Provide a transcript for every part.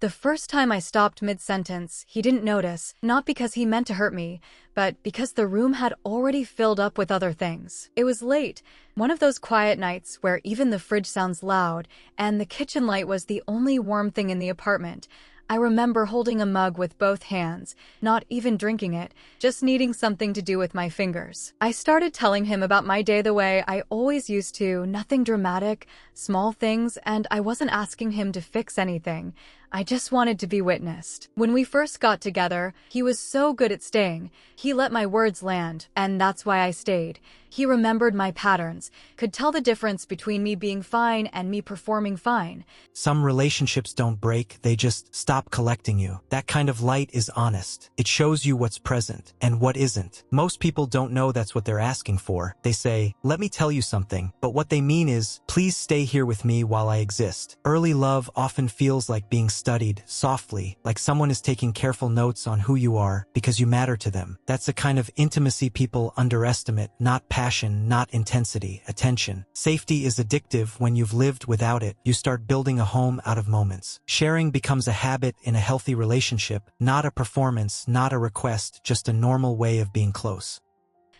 The first time I stopped mid-sentence, he didn't notice, not because he meant to hurt me, but because the room had already filled up with other things. It was late, one of those quiet nights where even the fridge sounds loud, and the kitchen light was the only warm thing in the apartment. I remember holding a mug with both hands, not even drinking it, just needing something to do with my fingers. I started telling him about my day the way I always used to, nothing dramatic, small things, and I wasn't asking him to fix anything. I just wanted to be witnessed. When we first got together, he was so good at staying. He let my words land, and that's why I stayed. He remembered my patterns, could tell the difference between me being fine and me performing fine. Some relationships don't break, they just stop collecting you. That kind of light is honest. It shows you what's present and what isn't. Most people don't know that's what they're asking for. They say, let me tell you something, but what they mean is, please stay here with me while I exist. Early love often feels like being studied softly, like someone is taking careful notes on who you are because you matter to them. That's a kind of intimacy people underestimate, not passion, not intensity, attention. Safety is addictive when you've lived without it. You start building a home out of moments. Sharing becomes a habit in a healthy relationship, not a performance, not a request, just a normal way of being close.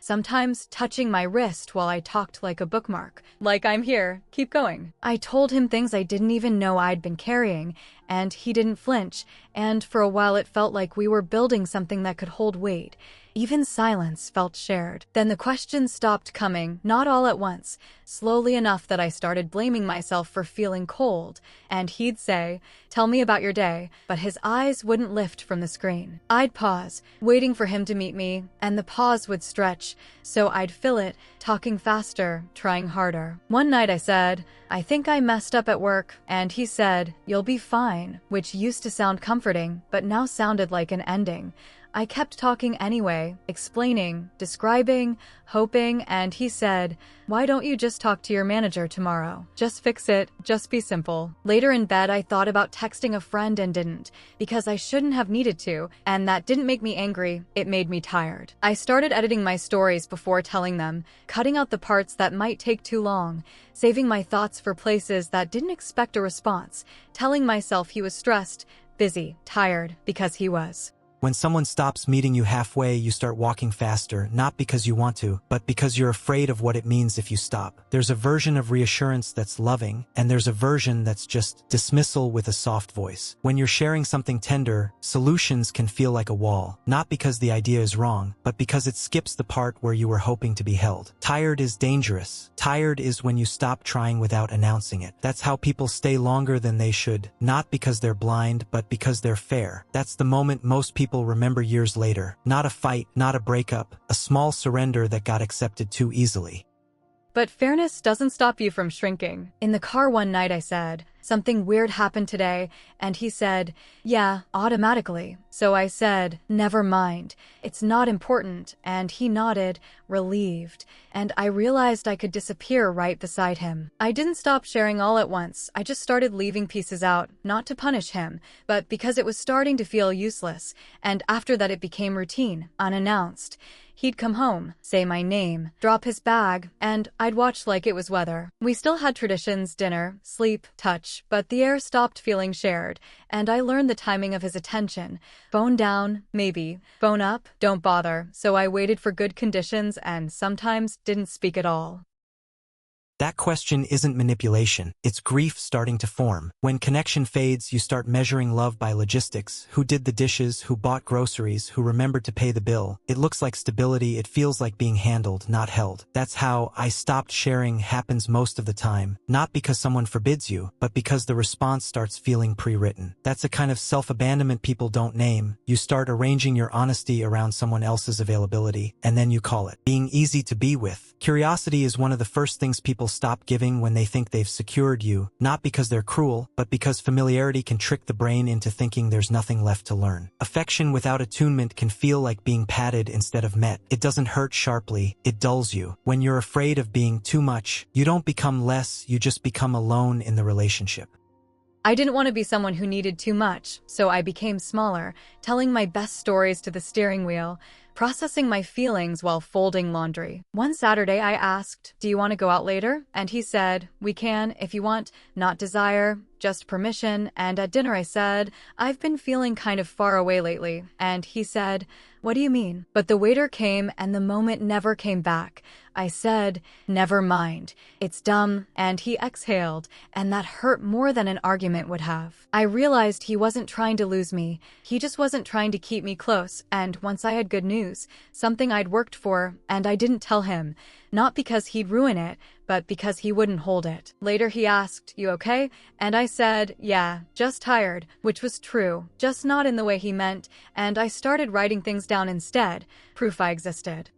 Sometimes touching my wrist while I talked like a bookmark. Like, I'm here, keep going. I told him things I didn't even know I'd been carrying, and he didn't flinch, and for a while it felt like we were building something that could hold weight. Even silence felt shared. Then the questions stopped coming, not all at once, slowly enough that I started blaming myself for feeling cold, and he'd say, tell me about your day, but his eyes wouldn't lift from the screen. I'd pause, waiting for him to meet me, and the pause would stretch, so I'd fill it, talking faster, trying harder. One night I said, I think I messed up at work, and he said, you'll be fine, which used to sound comforting, but now sounded like an ending. I kept talking anyway, explaining, describing, hoping, and he said, why don't you just talk to your manager tomorrow? Just fix it, just be simple. Later in bed, I thought about texting a friend and didn't, because I shouldn't have needed to, and that didn't make me angry, it made me tired. I started editing my stories before telling them, cutting out the parts that might take too long, saving my thoughts for places that didn't expect a response, telling myself he was stressed, busy, tired, because he was. When someone stops meeting you halfway, you start walking faster, not because you want to, but because you're afraid of what it means if you stop. There's a version of reassurance that's loving, and there's a version that's just dismissal with a soft voice. When you're sharing something tender, solutions can feel like a wall, not because the idea is wrong, but because it skips the part where you were hoping to be held. Tired is dangerous. Tired is when you stop trying without announcing it. That's how people stay longer than they should, not because they're blind, but because they're fair. That's the moment most people remember years later. Not a fight, not a breakup, a small surrender that got accepted too easily. But fairness doesn't stop you from shrinking. In the car one night I said, something weird happened today, and he said, yeah, automatically. So I said, never mind, it's not important, and he nodded, relieved, and I realized I could disappear right beside him. I didn't stop sharing all at once, I just started leaving pieces out, not to punish him, but because it was starting to feel useless, and after that it became routine, unannounced. He'd come home, say my name, drop his bag, and I'd watch like it was weather. We still had traditions, dinner, sleep, touch, but the air stopped feeling shared, and I learned the timing of his attention. Phone down, maybe. Phone up, don't bother. So I waited for good conditions and sometimes didn't speak at all. That question isn't manipulation, it's grief starting to form. When connection fades, you start measuring love by logistics. Who did the dishes, who bought groceries, who remembered to pay the bill. It looks like stability, it feels like being handled, not held. That's how I stopped sharing happens most of the time. Not because someone forbids you, but because the response starts feeling pre-written. That's a kind of self-abandonment people don't name. You start arranging your honesty around someone else's availability, and then you call it being easy to be with. Curiosity is one of the first things people stop giving when they think they've secured you, not because they're cruel, but because familiarity can trick the brain into thinking there's nothing left to learn. Affection without attunement can feel like being patted instead of met. It doesn't hurt sharply, it dulls you. When you're afraid of being too much, you don't become less, you just become alone in the relationship. I didn't want to be someone who needed too much, so I became smaller, telling my best stories to the steering wheel, processing my feelings while folding laundry. One Saturday I asked, do you want to go out later? And he said, we can, if you want, not desire, just permission, and at dinner I said, "I've been feeling kind of far away lately." And he said, "What do you mean?" But the waiter came and the moment never came back. I said, "Never mind. It's dumb," and he exhaled, and that hurt more than an argument would have. I realized he wasn't trying to lose me. He just wasn't trying to keep me close, and once I had good news, something I'd worked for, and I didn't tell him. Not because he'd ruin it, but because he wouldn't hold it. Later he asked, "You okay?" And I said, "Yeah, just tired," which was true, just not in the way he meant, and I started writing things down instead, proof I existed.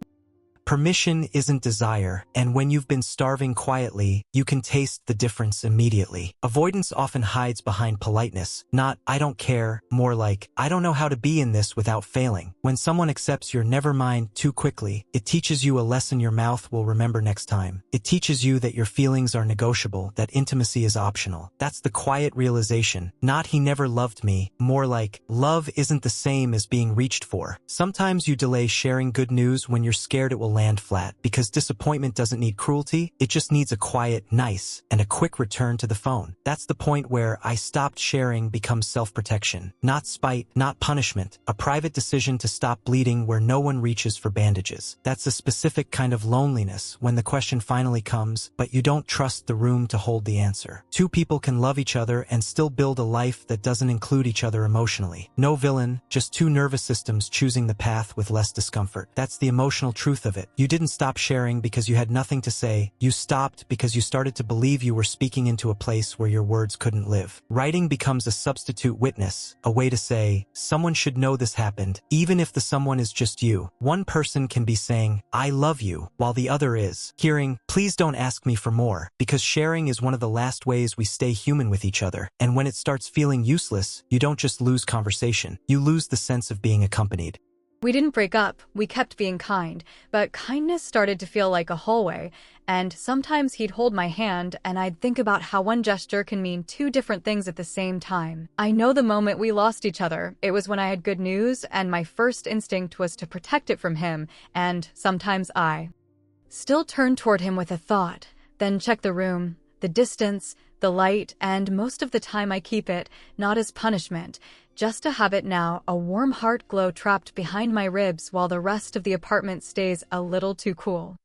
Permission isn't desire, and when you've been starving quietly, you can taste the difference immediately. Avoidance often hides behind politeness, not "I don't care," more like "I don't know how to be in this without failing." When someone accepts your never mind too quickly, it teaches you a lesson your mouth will remember next time. It teaches you that your feelings are negotiable, that intimacy is optional. That's the quiet realization, not "he never loved me," more like love isn't the same as being reached for. Sometimes you delay sharing good news when you're scared it will land flat, because disappointment doesn't need cruelty, it just needs a quiet, nice, and a quick return to the phone. That's the point where "I stopped sharing" becomes self-protection. Not spite, not punishment. A private decision to stop bleeding where no one reaches for bandages. That's a specific kind of loneliness when the question finally comes, but you don't trust the room to hold the answer. Two people can love each other and still build a life that doesn't include each other emotionally. No villain, just two nervous systems choosing the path with less discomfort. That's the emotional truth of it. You didn't stop sharing because you had nothing to say. You stopped because you started to believe you were speaking into a place where your words couldn't live. Writing becomes a substitute witness, a way to say, "Someone should know this happened," even if the someone is just you. One person can be saying, "I love you," while the other is hearing, "Please don't ask me for more," because sharing is one of the last ways we stay human with each other. And when it starts feeling useless, you don't just lose conversation, you lose the sense of being accompanied. We didn't break up, we kept being kind, but kindness started to feel like a hallway, and sometimes he'd hold my hand and I'd think about how one gesture can mean two different things at the same time. I know the moment we lost each other, it was when I had good news and my first instinct was to protect it from him, and sometimes I still turn toward him with a thought, then check the room, the distance, the light, and most of the time I keep it, not as punishment, just to have it now, a warm heart glow trapped behind my ribs while the rest of the apartment stays a little too cool.